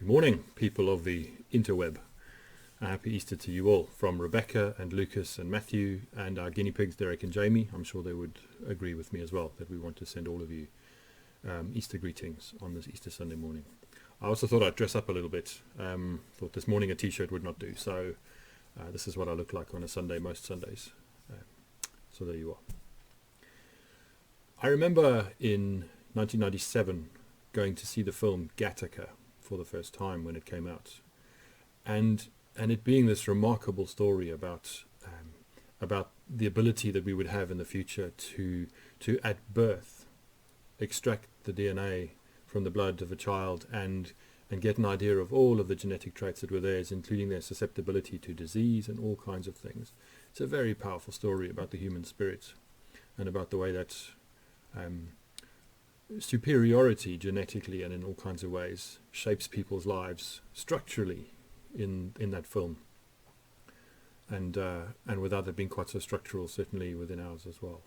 Good morning, people of the interweb. A happy Easter to you all, from Rebecca and Lucas and Matthew and our guinea pigs, Derek and Jamie. I'm sure they would agree with me as well that we want to send all of you Easter greetings on this Easter Sunday morning. I also thought I'd dress up a little bit. Thought this morning a t-shirt would not do, so this is what I look like on a Sunday most Sundays. So there you are. I remember in 1997 going to see the film Gattaca for the first time when it came out, and it being this remarkable story about the ability that we would have in the future to at birth extract the DNA from the blood of a child and get an idea of all of the genetic traits that were theirs, including their susceptibility to disease and all kinds of things. It's a very powerful story about the human spirit and about the way that superiority genetically and in all kinds of ways shapes people's lives structurally in that film, and without it being quite so structural, certainly within ours as well.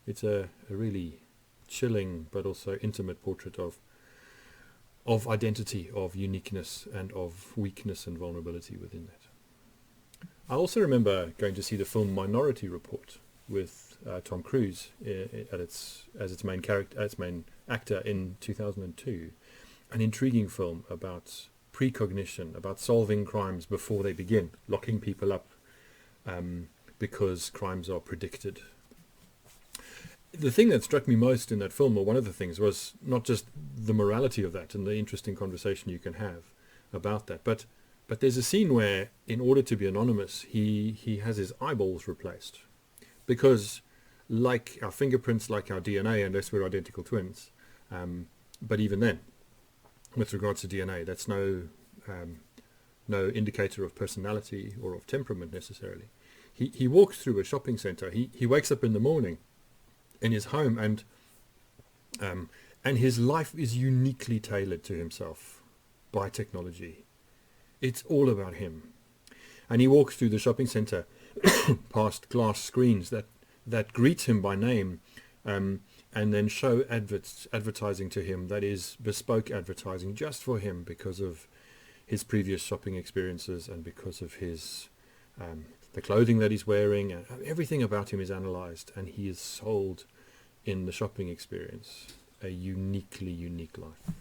It's a really chilling but also intimate portrait of identity, of uniqueness, and of weakness and vulnerability within that. I also remember going to see the film Minority Report with Tom Cruise as its main actor in 2002. An intriguing film about precognition, about solving crimes before they begin, locking people up because crimes are predicted. The thing that struck me most in that film, or one of the things, was not just the morality of that and the interesting conversation you can have about that, but there's a scene where, in order to be anonymous, he has his eyeballs replaced. Because like our fingerprints, like our DNA, unless we're identical twins, but even then, with regards to DNA, that's no indicator of personality or of temperament necessarily. He walks through a shopping center. He wakes up in the morning in his home, and his life is uniquely tailored to himself by technology. It's all about him. And he walks through the shopping center past glass screens that greet him by name, and then show advertising to him that is bespoke advertising just for him because of his previous shopping experiences and because of his the clothing that he's wearing. And everything about him is analyzed, and he is sold in the shopping experience a uniquely unique life.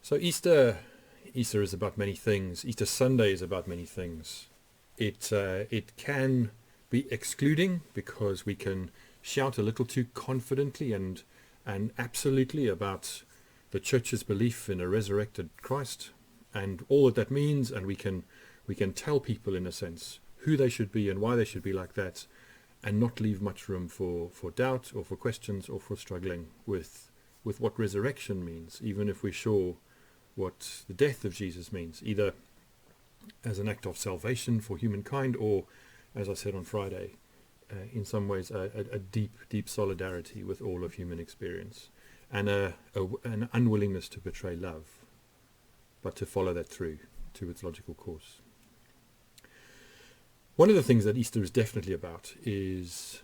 So Easter is about many things. Easter Sunday is about many things. It can be excluding because we can shout a little too confidently and absolutely about the church's belief in a resurrected Christ and all that means, and we can tell people in a sense who they should be and why they should be like that, and not leave much room for doubt or for questions or for struggling with what resurrection means, even if we're sure what the death of Jesus means, either as an act of salvation for humankind or, as I said on Friday, in some ways a deep solidarity with all of human experience, and an unwillingness to betray love, but to follow that through to its logical course. One of the things that Easter is definitely about is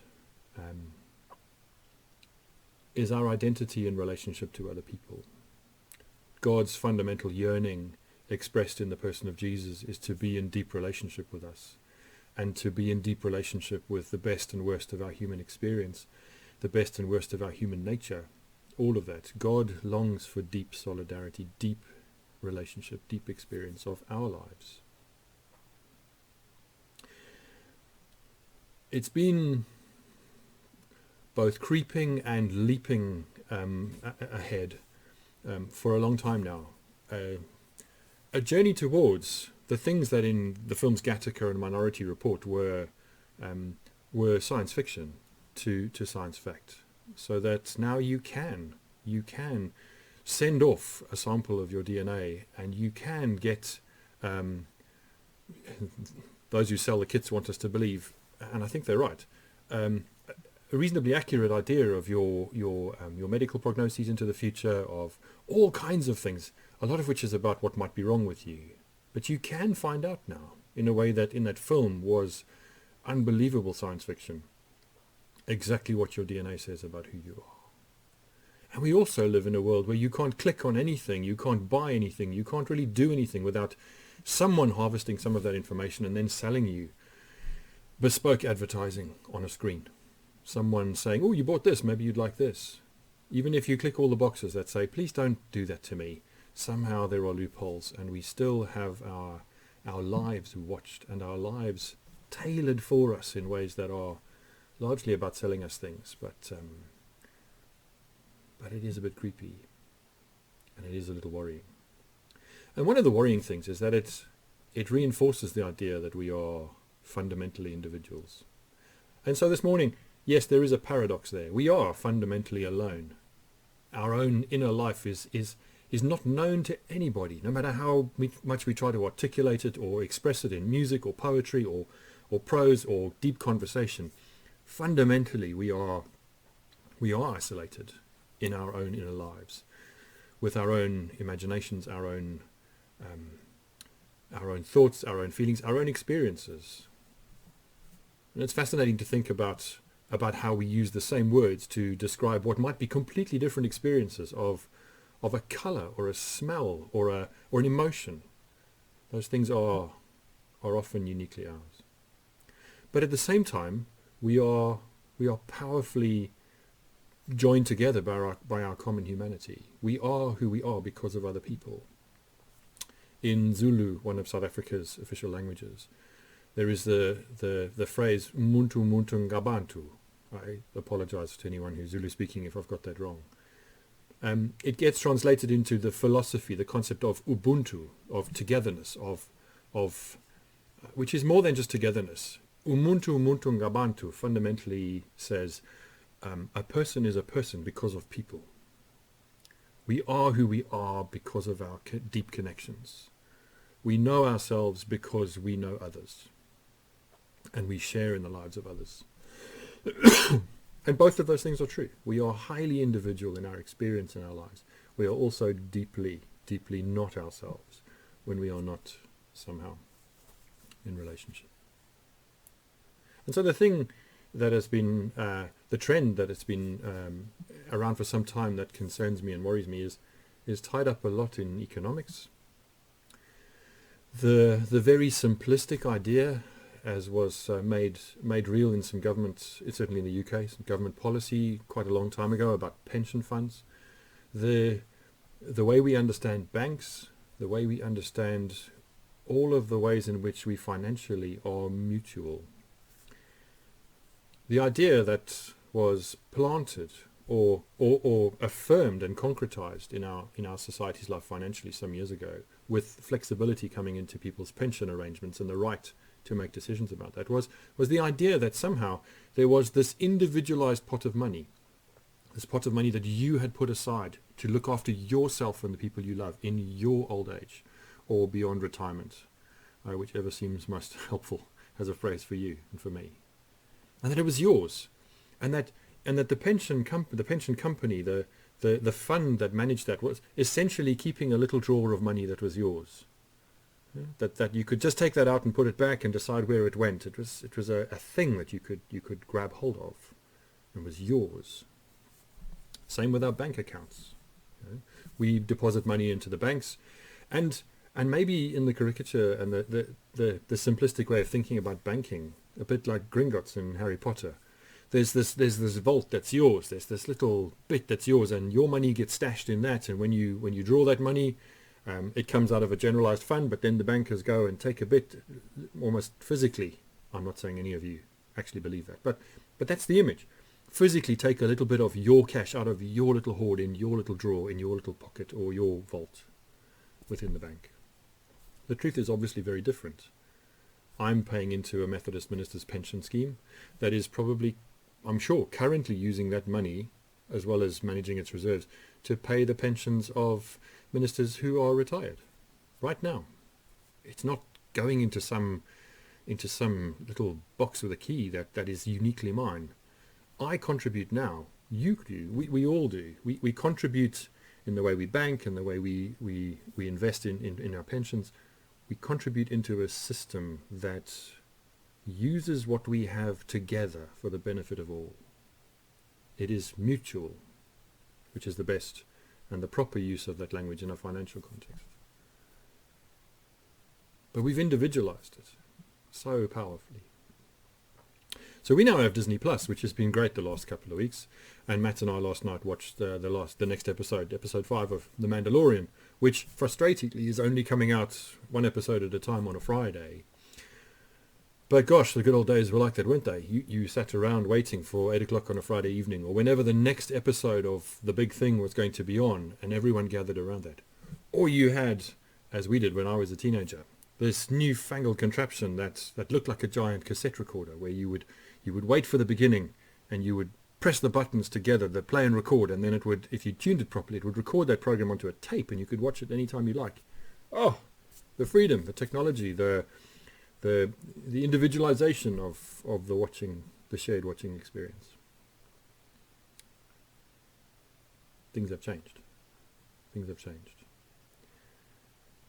our identity in relationship to other people. God's fundamental yearning expressed in the person of Jesus is to be in deep relationship with us, and to be in deep relationship with the best and worst of our human experience, the best and worst of our human nature, all of that. God longs for deep solidarity, deep relationship, deep experience of our lives. It's been both creeping and leaping ahead for a long time now. A journey towards the things that in the films Gattaca and Minority Report were science fiction to science fact, so that now you can send off a sample of your DNA, and you can get those who sell the kits want us to believe, and I think they're right, a reasonably accurate idea of your medical prognoses into the future, of all kinds of things, a lot of which is about what might be wrong with you. But you can find out now, in a way that in that film was unbelievable science fiction, exactly what your DNA says about who you are. And we also live in a world where you can't click on anything, you can't buy anything, you can't really do anything without someone harvesting some of that information and then selling you bespoke advertising on a screen. Someone saying, oh, you bought this, maybe you'd like this. Even if you click all the boxes that say, please don't do that to me, somehow there are loopholes, and we still have our lives watched and our lives tailored for us in ways that are largely about selling us things. But it is a bit creepy, and it is a little worrying. And one of the worrying things is that it reinforces the idea that we are fundamentally individuals. And so this morning, yes, there is a paradox there. We are fundamentally alone. Our own inner life is not known to anybody, no matter how much we try to articulate it or express it in music or poetry or prose or deep conversation. Fundamentally, we are isolated in our own inner lives, with our own imaginations, our own thoughts, our own feelings, our own experiences. And it's fascinating to think about how we use the same words to describe what might be completely different experiences of a color or a smell or an emotion. Those things are often uniquely ours. But at the same time, we are powerfully joined together by our common humanity. We are who we are because of other people. In Zulu, one of South Africa's official languages, there is the phrase "muntu muntu ngabantu." I apologize to anyone who's Zulu speaking if I've got that wrong. It gets translated into the philosophy, the concept of Ubuntu, of togetherness, of which is more than just togetherness. Umuntu muntu ngabantu fundamentally says a person is a person because of people. We are who we are because of our deep connections. We know ourselves because we know others. And we share in the lives of others. And both of those things are true. We are highly individual in our experience in our lives. We are also deeply, deeply not ourselves when we are not somehow in relationship. And so the thing that has been, the trend that has been around for some time that concerns me and worries me is tied up a lot in economics. The very simplistic idea, as was made real in some government, certainly in the UK, some government policy quite a long time ago about pension funds. The way we understand banks, the way we understand all of the ways in which we financially are mutual. The idea that was planted or affirmed and concretized in our society's life financially some years ago, with flexibility coming into people's pension arrangements and the right to make decisions about that, was the idea that somehow there was this individualized pot of money, this pot of money that you had put aside to look after yourself and the people you love in your old age or beyond retirement, whichever seems most helpful as a phrase for you and for me. And that it was yours, and that the pension company, the fund that managed that, was essentially keeping a little drawer of money that was yours. That you could just take that out and put it back and decide where it went. It was a thing that you could grab hold of, and was yours. Same with our bank accounts. We deposit money into the banks, and maybe in the caricature and the simplistic way of thinking about banking, a bit like Gringotts in Harry Potter. There's this vault that's yours. There's this little bit that's yours, and your money gets stashed in that. And when you draw that money, it comes out of a generalized fund. But then the bankers go and take a bit, almost physically. I'm not saying any of you actually believe that, but that's the image. Physically take a little bit of your cash out of your little hoard in your little drawer, in your little pocket, or your vault within the bank. The truth is obviously very different. I'm paying into a Methodist minister's pension scheme that is probably, I'm sure, currently using that money, as well as managing its reserves, to pay the pensions of ministers who are retired right now. It's not going into some little box with a key that is uniquely mine. I contribute now. You do. We all do. We contribute in the way we bank and the way we invest in our pensions. We contribute into a system that uses what we have together for the benefit of all. It is mutual, which is the best and the proper use of that language in a financial context. But we've individualized it so powerfully. So we now have Disney Plus, which has been great the last couple of weeks. And Matt and I last night watched the next episode 5 of The Mandalorian, which frustratingly is only coming out one episode at a time on a Friday. But gosh, the good old days were like that, weren't they? You sat around waiting for 8 o'clock on a Friday evening, or whenever the next episode of the big thing was going to be on, and everyone gathered around that. Or you had, as we did when I was a teenager, this newfangled contraption that looked like a giant cassette recorder, where you would wait for the beginning and you would press the buttons together, the play and record, and then it would, if you tuned it properly, it would record that program onto a tape and you could watch it anytime you like. Oh, the freedom, the technology, the individualization of the shared watching experience. Things have changed.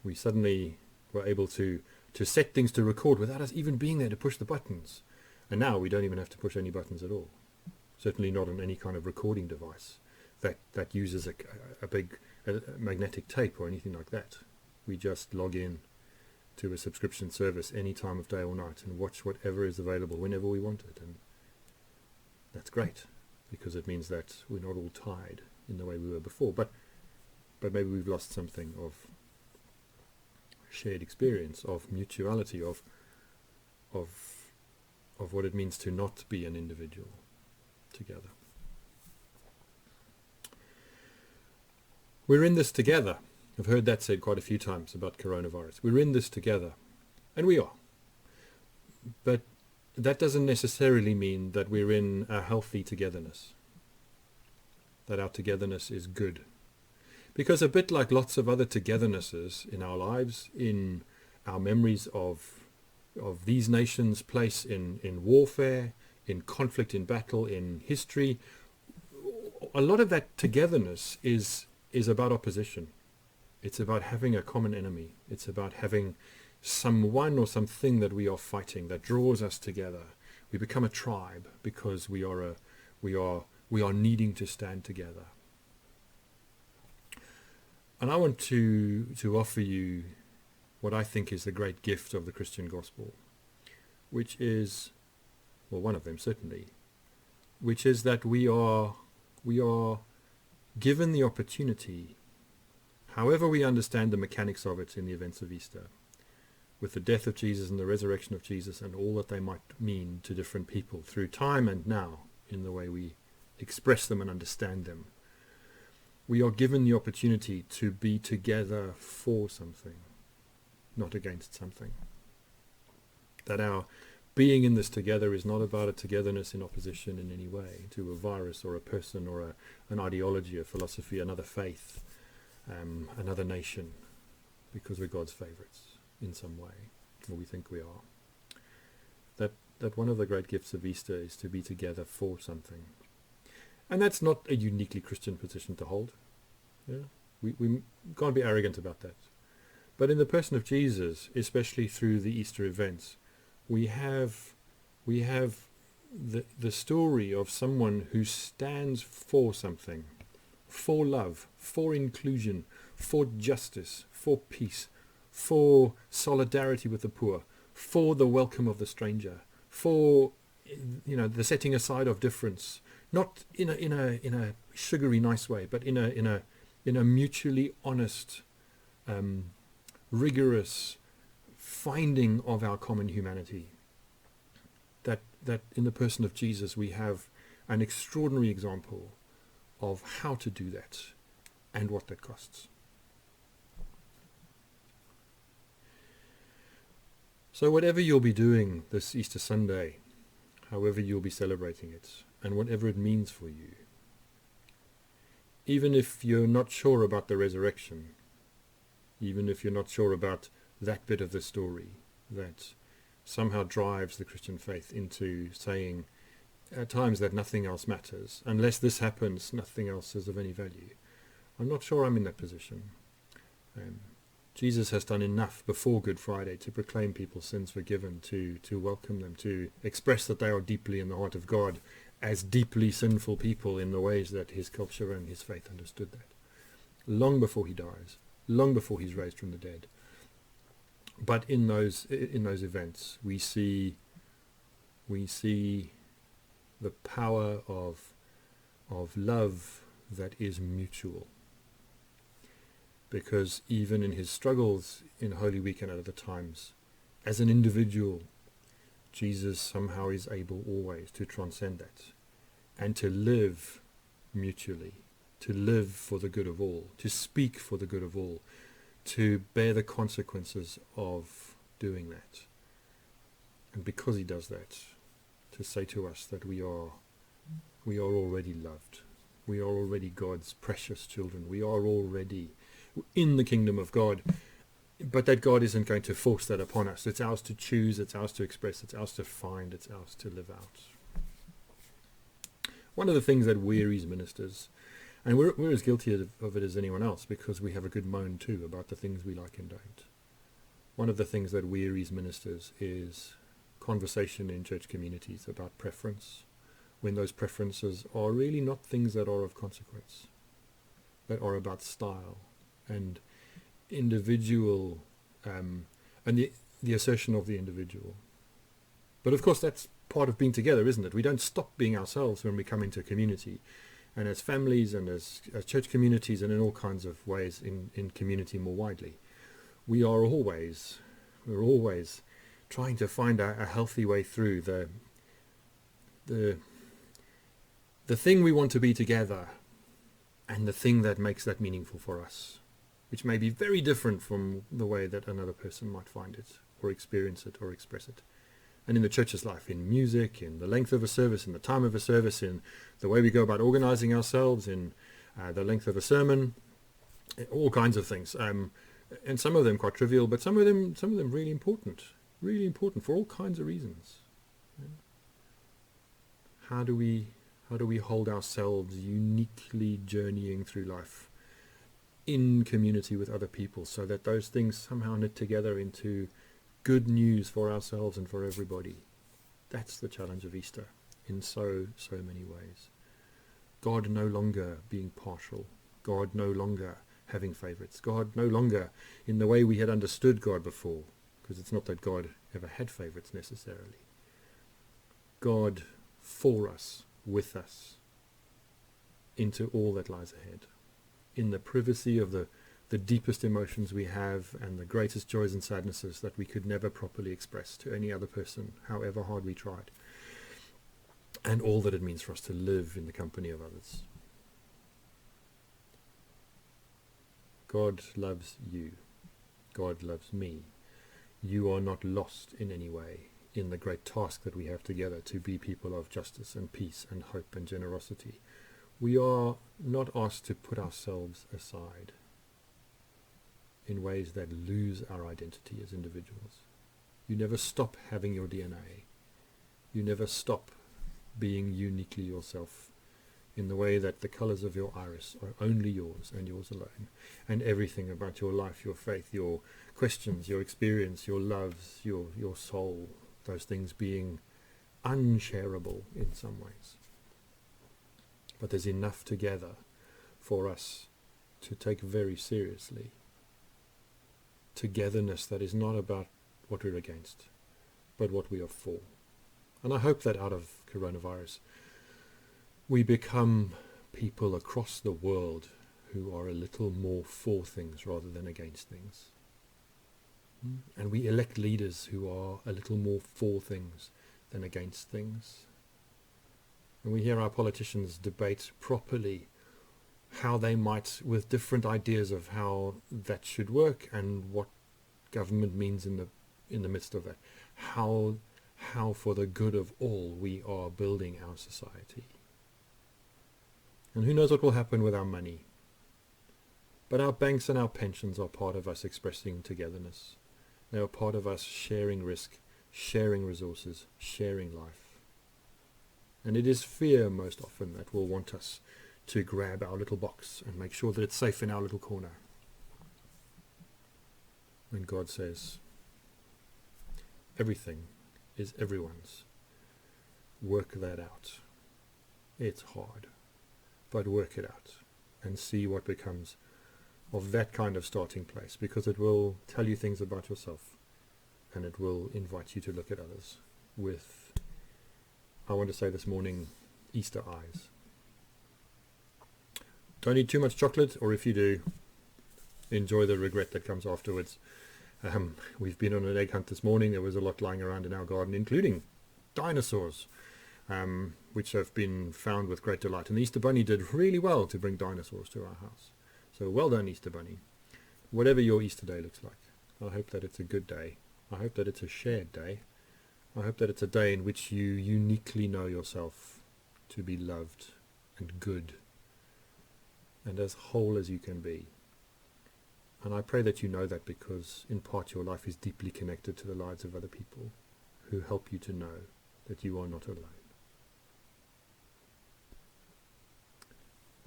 We suddenly were able to set things to record without us even being there to push the buttons. And now we don't even have to push any buttons at all. Certainly not on any kind of recording device that uses a big magnetic tape or anything like that. We just log in to a subscription service any time of day or night and watch whatever is available whenever we want it. And that's great, because it means that we're not all tied in the way we were before. But maybe we've lost something of shared experience, of mutuality, of what it means to not be an individual together. We're in this together. I've heard that said quite a few times about coronavirus. We're in this together, and we are. But that doesn't necessarily mean that we're in a healthy togetherness, that our togetherness is good. Because a bit like lots of other togethernesses in our lives, in our memories of these nations' place in warfare, in conflict, in battle, in history, a lot of that togetherness is about opposition. It's about having a common enemy. It's about having someone or something that we are fighting that draws us together. We become a tribe because we are needing to stand together. And I want to offer you what I think is the great gift of the Christian gospel, which is, well, one of them certainly, which is that we are given the opportunity, however we understand the mechanics of it in the events of Easter, with the death of Jesus and the resurrection of Jesus and all that they might mean to different people through time and now in the way we express them and understand them. We are given the opportunity to be together for something, not against something. That our being in this together is not about a togetherness in opposition in any way to a virus or a person or an ideology, a philosophy, another faith, another nation, because we're God's favourites in some way, or we think we are. That one of the great gifts of Easter is to be together for something. And that's not a uniquely Christian position to hold. Yeah? We can't be arrogant about that. But in the person of Jesus, especially through the Easter events, we have the story of someone who stands for something, for love, for inclusion, for justice, for peace, for solidarity with the poor, for the welcome of the stranger, for the setting aside of difference, not in a sugary nice way, but in a mutually honest, rigorous finding of our common humanity. That in the person of Jesus we have an extraordinary example of how to do that and what that costs. So whatever you'll be doing this Easter Sunday, however you'll be celebrating it, and whatever it means for you, even if you're not sure about the resurrection, even if you're not sure about that bit of the story that somehow drives the Christian faith into saying at times that nothing else matters. Unless this happens, nothing else is of any value. I'm not sure I'm in that position. Jesus has done enough before Good Friday to proclaim people's sins forgiven, to welcome them, to express that they are deeply in the heart of God, as deeply sinful people in the ways that his culture and his faith understood that. Long before he dies, long before he's raised from the dead. But in those events, we see the power of love that is mutual. Because even in his struggles in Holy Week and at other times, as an individual, Jesus somehow is able always to transcend that and to live mutually, to live for the good of all, to speak for the good of all, to bear the consequences of doing that. And because he does that, to say to us that we are already loved. We are already God's precious children. We are already in the kingdom of God. But that God isn't going to force that upon us. It's ours to choose, it's ours to express, it's ours to find, it's ours to live out. One of the things that wearies ministers, and we're as guilty of it as anyone else, because we have a good moan too about the things we like and don't. One of the things that wearies ministers is conversation in church communities about preference, when those preferences are really not things that are of consequence, that are about style and individual, and the assertion of the individual. But of course that's part of being together, isn't it? We don't stop being ourselves when we come into a community, and as families and as church communities and in all kinds of ways in community more widely. We're always trying to find a healthy way through the thing we want to be together and the thing that makes that meaningful for us, which may be very different from the way that another person might find it or experience it or express it. And in the church's life, in music, in the length of a service, in the time of a service, in the way we go about organizing ourselves, in the length of a sermon, all kinds of things. And some of them quite trivial, but some of them really important for all kinds of reasons. How do we hold ourselves uniquely journeying through life in community with other people, so that those things somehow knit together into good news for ourselves and for everybody? That's the challenge of Easter in so many ways. God no longer being partial, God no longer having favorites, God no longer in the way we had understood God before, because it's not that God ever had favorites necessarily. God for us, with us, into all that lies ahead, in the privacy of the deepest emotions we have and the greatest joys and sadnesses that we could never properly express to any other person, however hard we tried, and all that it means for us to live in the company of others. God loves you. God loves me. You are not lost in any way in the great task that we have together to be people of justice and peace and hope and generosity. We are not asked to put ourselves aside in ways that lose our identity as individuals. You never stop having your DNA. You never stop being uniquely yourself in the way that the colors of your iris are only yours and yours alone, and everything about your life, your faith, your questions, your experience, your loves, your soul, those things being unshareable in some ways. But there's enough together for us to take very seriously togetherness that is not about what we're against, but what we are for. And I hope that out of coronavirus, we become people across the world who are a little more for things rather than against things. And we elect leaders who are a little more for things than against things. And we hear our politicians debate properly how they might, with different ideas of how that should work and what government means in the midst of that, how for the good of all we are building our society. And who knows what will happen with our money. But our banks and our pensions are part of us expressing togetherness. They are part of us sharing risk, sharing resources, sharing life. And it is fear most often that will want us to grab our little box and make sure that it's safe in our little corner. When God says, everything is everyone's. Work that out. It's hard. But work it out and see what becomes of that kind of starting place, because it will tell you things about yourself and it will invite you to look at others with, I want to say this morning, Easter eyes. Don't eat too much chocolate, or if you do, enjoy the regret that comes afterwards. We've been on an egg hunt this morning. There was a lot lying around in our garden, including dinosaurs, which have been found with great delight. And the Easter Bunny did really well to bring dinosaurs to our house. So well done, Easter Bunny. Whatever your Easter day looks like, I hope that it's a good day. I hope that it's a shared day. I hope that it's a day in which you uniquely know yourself to be loved and good and as whole as you can be. And I pray that you know that, because in part your life is deeply connected to the lives of other people who help you to know that you are not alone.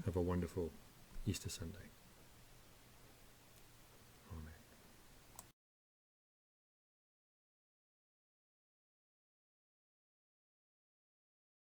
Have a wonderful Easter Sunday.